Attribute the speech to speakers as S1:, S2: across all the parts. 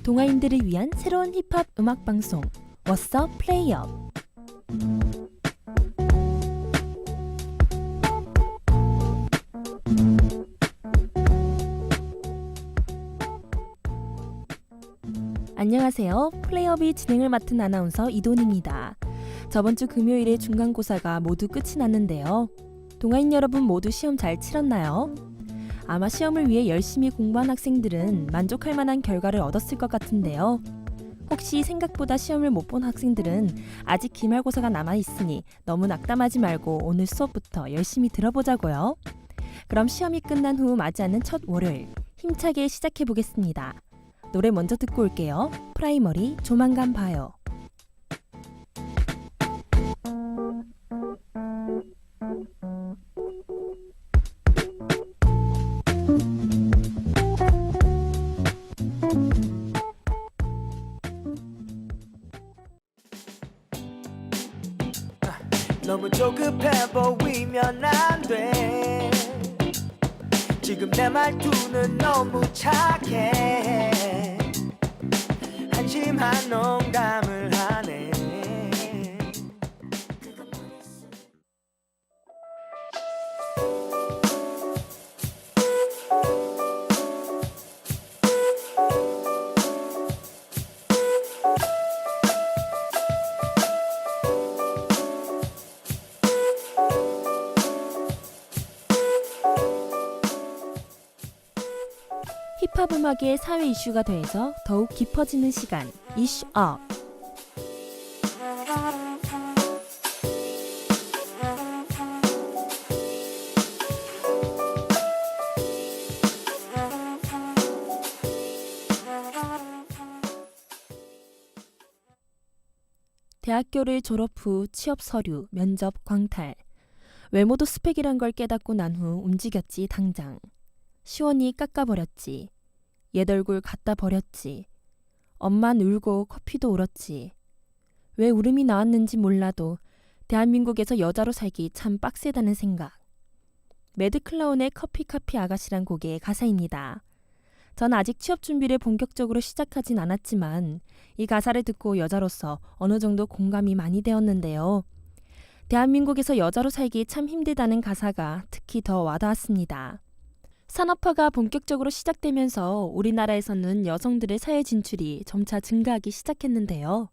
S1: 동아인들을 위한 새로운 힙합 음악 방송 What's Up Play Up. 안녕하세요. 플레이업이 진행을 맡은 아나운서 이돈입니다. 저번 주 금요일에 중간고사가 모두 끝이 났는데요. 동아인 여러분 모두 시험 잘 치렀나요? 아마 시험을 위해 열심히 공부한 학생들은 만족할 만한 결과를 얻었을 것 같은데요. 혹시 생각보다 시험을 못 본 학생들은 아직 기말고사가 남아있으니 너무 낙담하지 말고 오늘 수업부터 열심히 들어보자고요. 그럼 시험이 끝난 후 맞이하는 첫 월요일, 힘차게 시작해보겠습니다. 노래 먼저 듣고 올게요. 프라이머리 조만간 봐요.
S2: 너무 조급해 보이면 안 돼. 지금 내 말투는 너무 착해. 한심한 농담을 하네.
S1: 힙합 음악의 사회 이슈가 더해서 더욱 깊어지는 시간, 이슈업. 대학교를 졸업 후 취업 서류, 면접, 광탈. 외모도 스펙이란 걸 깨닫고 난 후 움직였지 당장. 시원히 깎아버렸지. 옛 얼굴 갖다 버렸지. 엄만 울고 커피도 울었지. 왜 울음이 나왔는지 몰라도 대한민국에서 여자로 살기 참 빡세다는 생각. 매드클라운의 커피 아가씨란 곡의 가사입니다. 전 아직 취업 준비를 본격적으로 시작하진 않았지만 이 가사를 듣고 여자로서 어느 정도 공감이 많이 되었는데요. 대한민국에서 여자로 살기 참 힘들다는 가사가 특히 더 와닿았습니다. 산업화가 본격적으로 시작되면서 우리나라에서는 여성들의 사회 진출이 점차 증가하기 시작했는데요.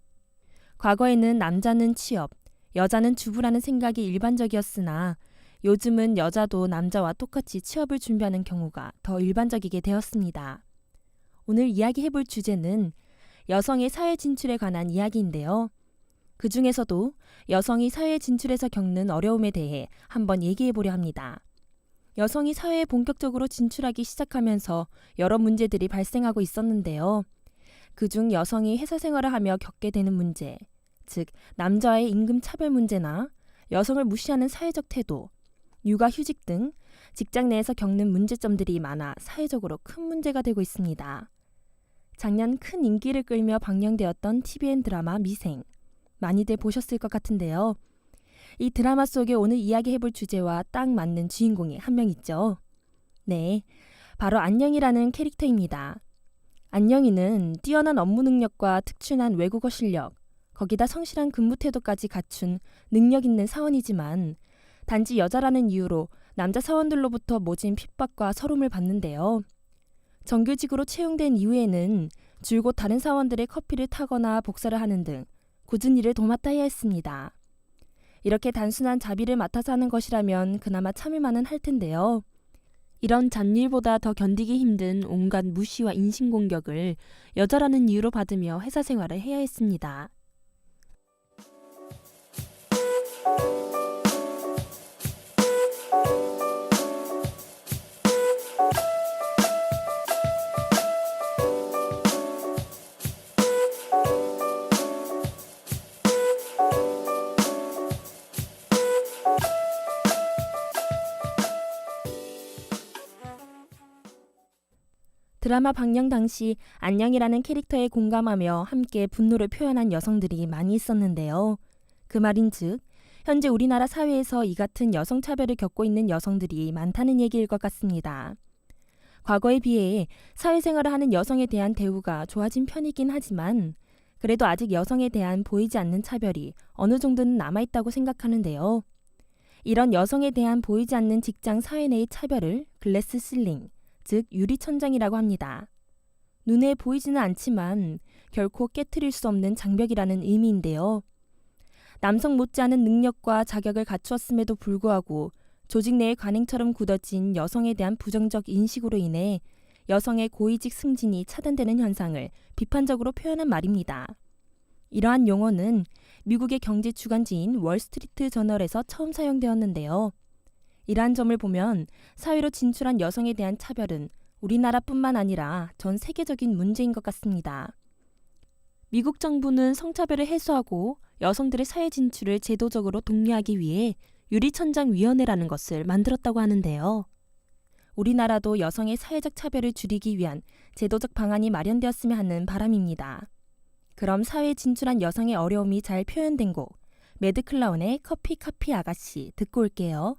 S1: 과거에는 남자는 취업, 여자는 주부라는 생각이 일반적이었으나 요즘은 여자도 남자와 똑같이 취업을 준비하는 경우가 더 일반적이게 되었습니다. 오늘 이야기해볼 주제는 여성의 사회 진출에 관한 이야기인데요. 그 중에서도 여성이 사회 진출에서 겪는 어려움에 대해 한번 얘기해보려 합니다. 여성이 사회에 본격적으로 진출하기 시작하면서 여러 문제들이 발생하고 있었는데요. 그중 여성이 회사 생활을 하며 겪게 되는 문제, 즉 남자와의 임금 차별 문제나 여성을 무시하는 사회적 태도, 육아휴직 등 직장 내에서 겪는 문제점들이 많아 사회적으로 큰 문제가 되고 있습니다. 작년 큰 인기를 끌며 방영되었던 TVN 드라마 미생, 많이들 보셨을 것 같은데요. 이 드라마 속에 오늘 이야기해볼 주제와 딱 맞는 주인공이 한 명 있죠. 네, 바로 안녕이라는 캐릭터입니다. 안녕이는 뛰어난 업무 능력과 특출난 외국어 실력, 거기다 성실한 근무 태도까지 갖춘 능력 있는 사원이지만 단지 여자라는 이유로 남자 사원들로부터 모진 핍박과 서름을 받는데요. 정규직으로 채용된 이후에는 줄곧 다른 사원들의 커피를 타거나 복사를 하는 등 굳은 일을 도맡아 해야 했습니다. 이렇게 단순한 자비를 맡아서 하는 것이라면 그나마 참을만은 할 텐데요. 이런 잡일보다 더 견디기 힘든 온갖 무시와 인신공격을 여자라는 이유로 받으며 회사 생활을 해야 했습니다. 드라마 방영 당시 안녕이라는 캐릭터에 공감하며 함께 분노를 표현한 여성들이 많이 있었는데요. 그 말인즉 현재 우리나라 사회에서 이 같은 여성 차별을 겪고 있는 여성들이 많다는 얘기일 것 같습니다. 과거에 비해 사회생활을 하는 여성에 대한 대우가 좋아진 편이긴 하지만 그래도 아직 여성에 대한 보이지 않는 차별이 어느 정도는 남아있다고 생각하는데요. 이런 여성에 대한 보이지 않는 직장 사회 내의 차별을 글래스 실링, 즉 유리천장이라고 합니다. 눈에 보이지는 않지만 결코 깨트릴 수 없는 장벽이라는 의미인데요. 남성 못지않은 능력과 자격을 갖추었음에도 불구하고 조직 내의 관행처럼 굳어진 여성에 대한 부정적 인식으로 인해 여성의 고위직 승진이 차단되는 현상을 비판적으로 표현한 말입니다. 이러한 용어는 미국의 경제 주간지인 월스트리트 저널에서 처음 사용되었는데요. 이러한 점을 보면 사회로 진출한 여성에 대한 차별은 우리나라뿐만 아니라 전 세계적인 문제인 것 같습니다. 미국 정부는 성차별을 해소하고 여성들의 사회 진출을 제도적으로 독려하기 위해 유리천장위원회라는 것을 만들었다고 하는데요. 우리나라도 여성의 사회적 차별을 줄이기 위한 제도적 방안이 마련되었으면 하는 바람입니다. 그럼 사회에 진출한 여성의 어려움이 잘 표현된 곡 매드클라운의 커피 카피 아가씨 듣고 올게요.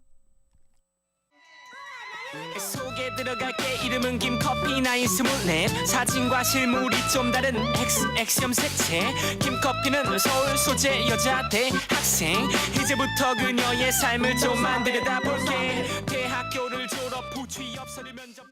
S3: 속에 들어갈게. 이름은 김커피 나이 24. 사진과 실물이 좀 다른 XX 염색체. 김커피는 서울 소재 여자 대학생. 이제부터 그녀의 삶을 좀만 들여다볼게. 대학교를 졸업 후 취업 서류 면접.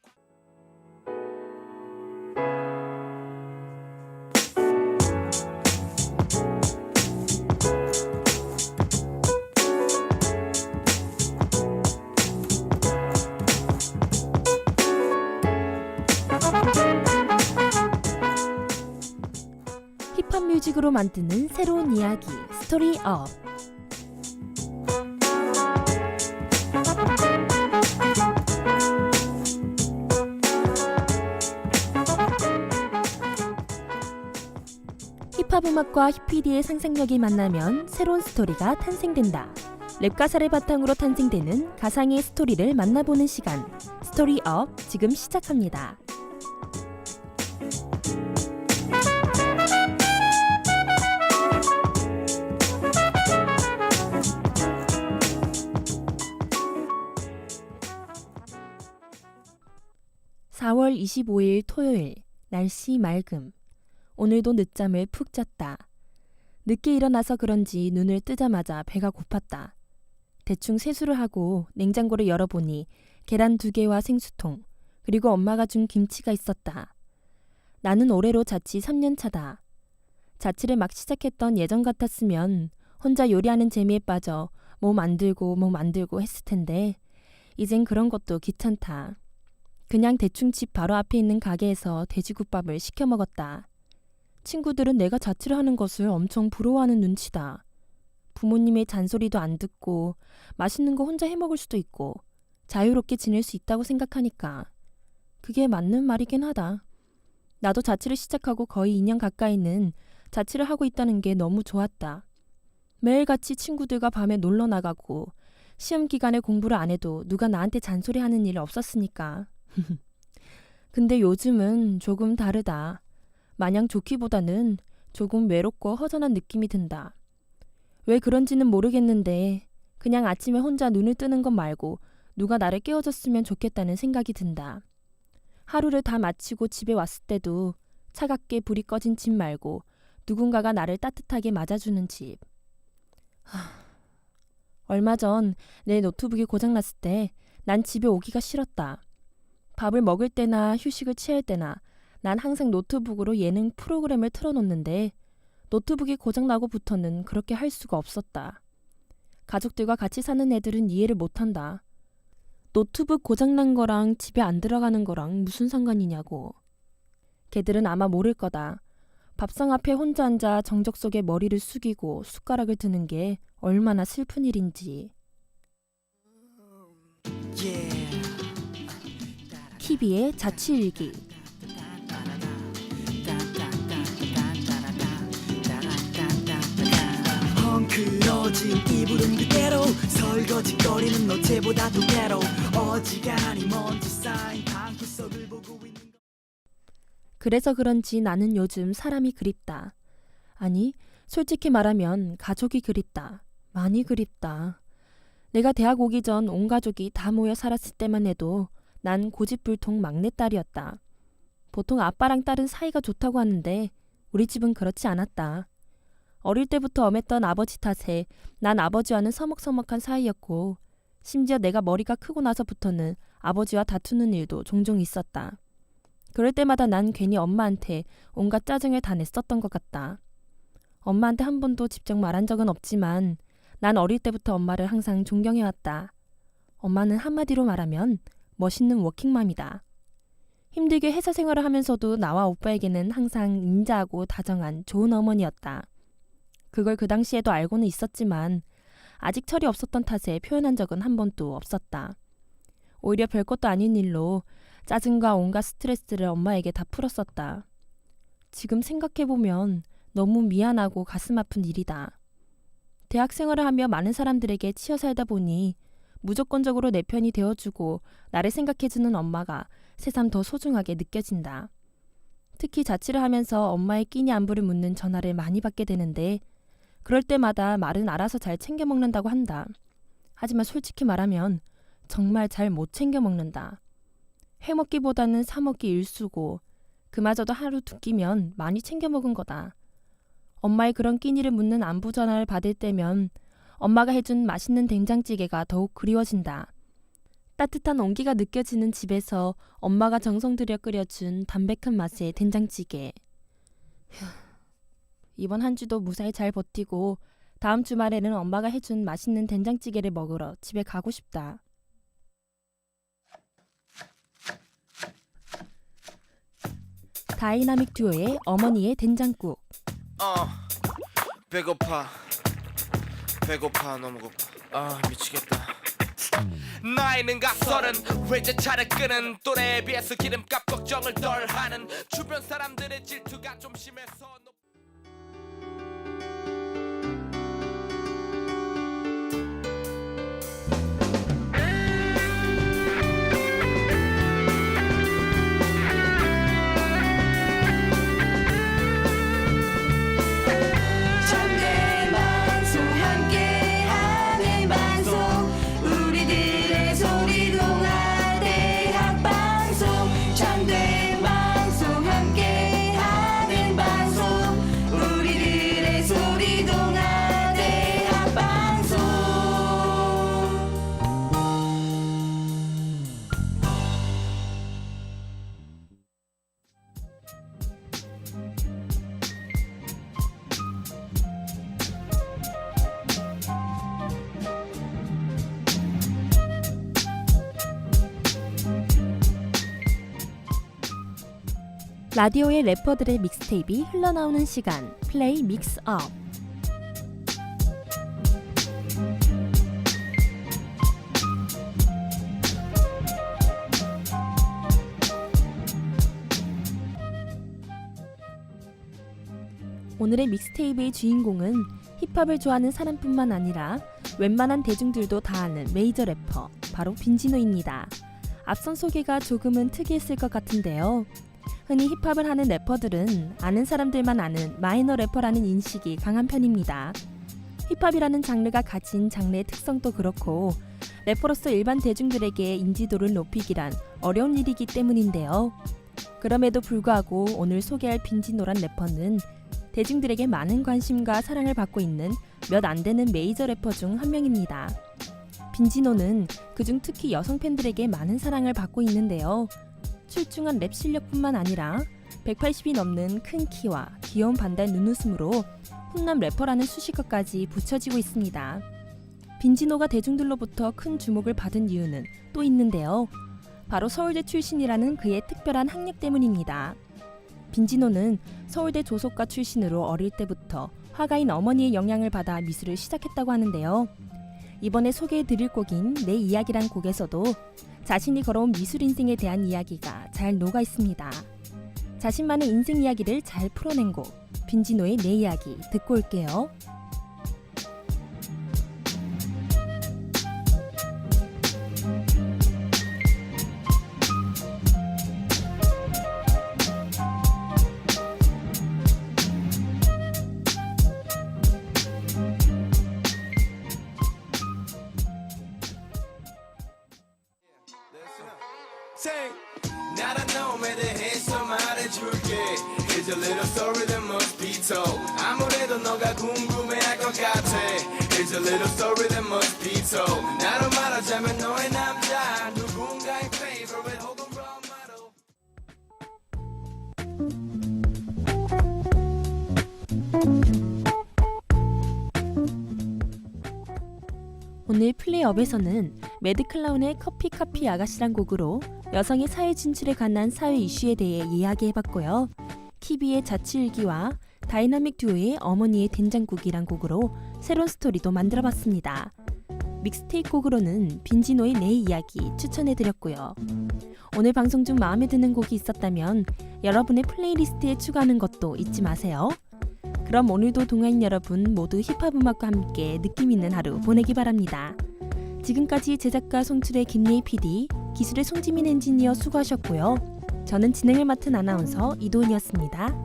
S1: 힙합 뮤직으로 만드는 새로운 이야기 스토리업. 힙합 음악과 힙피디의 상상력이 만나면 새로운 스토리가 탄생된다. 랩 가사를 바탕으로 탄생되는 가상의 스토리를 만나보는 시간 스토리업 지금 시작합니다. (4월 25일) 토요일 날씨 맑음. 오늘도 늦잠을 푹 잤다. 늦게 일어나서 그런지 눈을 뜨자마자 배가 고팠다. 대충 세수를 하고 냉장고를 열어보니 계란 2개와 생수통 그리고 엄마가 준 김치가 있었다. 나는 올해로 자취 3년 차다. 자취를 막 시작했던 예전 같았으면 혼자 요리하는 재미에 빠져 뭐 만들고 했을 텐데 이젠 그런 것도 귀찮다. 그냥 대충 집 바로 앞에 있는 가게에서 돼지국밥을 시켜 먹었다. 친구들은 내가 자취를 하는 것을 엄청 부러워하는 눈치다. 부모님의 잔소리도 안 듣고 맛있는 거 혼자 해먹을 수도 있고 자유롭게 지낼 수 있다고 생각하니까 그게 맞는 말이긴 하다. 나도 자취를 시작하고 거의 2년 가까이는 자취를 하고 있다는 게 너무 좋았다. 매일같이 친구들과 밤에 놀러 나가고 시험 기간에 공부를 안 해도 누가 나한테 잔소리하는 일 없었으니까. 근데 요즘은 조금 다르다. 마냥 좋기보다는 조금 외롭고 허전한 느낌이 든다. 왜 그런지는 모르겠는데 그냥 아침에 혼자 눈을 뜨는 것 말고 누가 나를 깨워줬으면 좋겠다는 생각이 든다. 하루를 다 마치고 집에 왔을 때도 차갑게 불이 꺼진 집 말고 누군가가 나를 따뜻하게 맞아주는 집. 얼마 전 내 노트북이 고장났을 때 난 집에 오기가 싫었다. 밥을 먹을 때나 휴식을 취할 때나 난 항상 노트북으로 예능 프로그램을 틀어놓는데 노트북이 고장나고부터는 그렇게 할 수가 없었다. 가족들과 같이 사는 애들은 이해를 못한다. 노트북 고장난 거랑 집에 안 들어가는 거랑 무슨 상관이냐고. 걔들은 아마 모를 거다. 밥상 앞에 혼자 앉아 정적 속에 머리를 숙이고 숟가락을 드는 게 얼마나 슬픈 일인지. 키비의 자취일기.
S2: 헝클어진 이불은 그대로 설거지거리는 어제보다도 괴로워. 어지간히 먼지 쌓인 방구석을 보고 있는 거.
S1: 그래서 그런지 나는 요즘 사람이 그립다. 아니, 솔직히 말하면 가족이 그립다. 많이 그립다. 내가 대학 오기 전 온 가족이 다 모여 살았을 때만 해도 난 고집불통 막내딸이었다. 보통 아빠랑 딸은 사이가 좋다고 하는데 우리 집은 그렇지 않았다. 어릴 때부터 엄했던 아버지 탓에 난 아버지와는 서먹서먹한 사이였고 심지어 내가 머리가 크고 나서부터는 아버지와 다투는 일도 종종 있었다. 그럴 때마다 난 괜히 엄마한테 온갖 짜증을 다 냈었던 것 같다. 엄마한테 한 번도 직접 말한 적은 없지만 난 어릴 때부터 엄마를 항상 존경해왔다. 엄마는 한마디로 말하면 멋있는 워킹맘이다. 힘들게 회사 생활을 하면서도 나와 오빠에게는 항상 인자하고 다정한 좋은 어머니였다. 그걸 그 당시에도 알고는 있었지만 아직 철이 없었던 탓에 표현한 적은 한 번도 없었다. 오히려 별것도 아닌 일로 짜증과 온갖 스트레스를 엄마에게 다 풀었었다. 지금 생각해보면 너무 미안하고 가슴 아픈 일이다. 대학 생활을 하며 많은 사람들에게 치여 살다 보니 무조건적으로 내 편이 되어주고 나를 생각해주는 엄마가 새삼 더 소중하게 느껴진다. 특히 자취를 하면서 엄마의 끼니 안부를 묻는 전화를 많이 받게 되는데 그럴 때마다 말은 알아서 잘 챙겨 먹는다고 한다. 하지만 솔직히 말하면 정말 잘 못 챙겨 먹는다. 해먹기보다는 사먹기 일수고 그마저도 하루 두 끼면 많이 챙겨 먹은 거다. 엄마의 그런 끼니를 묻는 안부 전화를 받을 때면 엄마가 해준 맛있는 된장찌개가 더욱 그리워진다. 따뜻한 온기가 느껴지는 집에서 엄마가 정성 들여 끓여준 담백한 맛의 된장찌개. 이번 한 주도 무사히 잘 버티고 다음 주말에는 엄마가 해준 맛있는 된장찌개를 먹으러 집에 가고 싶다. 다이나믹 듀오의 어머니의 된장국.
S4: 배고파 너무 고파. 미치겠다.
S3: 나이는 각설은 외제차를 끄는 또래에 비해서 기름값 걱정을 덜하는 주변 사람들의 질투가 좀 심해서
S1: 라디오의 래퍼들의 믹스테이프가 흘러나오는 시간, 플레이 믹스업. 오늘의 믹스테이프의 주인공은 힙합을 좋아하는 사람뿐만 아니라 웬만한 대중들도 다 아는 메이저 래퍼, 바로 빈지노입니다. 앞선 소개가 조금은 특이했을 것 같은데요. 흔히 힙합을 하는 래퍼들은 아는 사람들만 아는 마이너 래퍼라는 인식이 강한 편입니다. 힙합이라는 장르가 가진 장르의 특성도 그렇고 래퍼로서 일반 대중들에게 인지도를 높이기란 어려운 일이기 때문인데요. 그럼에도 불구하고 오늘 소개할 빈지노란 래퍼는 대중들에게 많은 관심과 사랑을 받고 있는 몇 안 되는 메이저 래퍼 중 한 명입니다. 빈지노는 그중 특히 여성 팬들에게 많은 사랑을 받고 있는데요. 출중한 랩 실력뿐만 아니라 180이 넘는 큰 키와 귀여운 반달 눈웃음으로 훈남 래퍼라는 수식어까지 붙여지고 있습니다. 빈지노가 대중들로부터 큰 주목을 받은 이유는 또 있는데요. 바로 서울대 출신이라는 그의 특별한 학력 때문입니다. 빈지노는 서울대 조속과 출신으로 어릴 때부터 화가인 어머니의 영향을 받아 미술을 시작했다고 하는데요. 이번에 소개해드릴 곡인 내 이야기란 곡에서도 자신이 걸어온 미술 인생에 대한 이야기가 잘 녹아 있습니다. 자신만의 인생 이야기를 잘 풀어낸 곡, 빈지노의 내 이야기 듣고 올게요.
S5: Here's a little story that must be told. 아무래도 너가 궁금해할 것 같아. Here's a little story that must be told. 나로 말하자면 너의 남자 누군가의 favorite 혹은 role model.
S1: 오늘 플레이업에서는 매드클라운의 커피 카피 아가씨란 곡으로 여성의 사회 진출에 관한 사회 이슈에 대해 이야기해봤고요. 키비의 자치일기와 다이나믹 듀오의 어머니의 된장국이란 곡으로 새로운 스토리도 만들어봤습니다. 믹스테이프 곡으로는 빈지노의 내 이야기 추천해드렸고요. 오늘 방송 중 마음에 드는 곡이 있었다면 여러분의 플레이리스트에 추가하는 것도 잊지 마세요. 그럼 오늘도 동아인 여러분 모두 힙합 음악과 함께 느낌 있는 하루 보내기 바랍니다. 지금까지 제작과 송출의 김예희 PD, 기술의 송지민 엔지니어 수고하셨고요. 저는 진행을 맡은 아나운서 이도은이었습니다.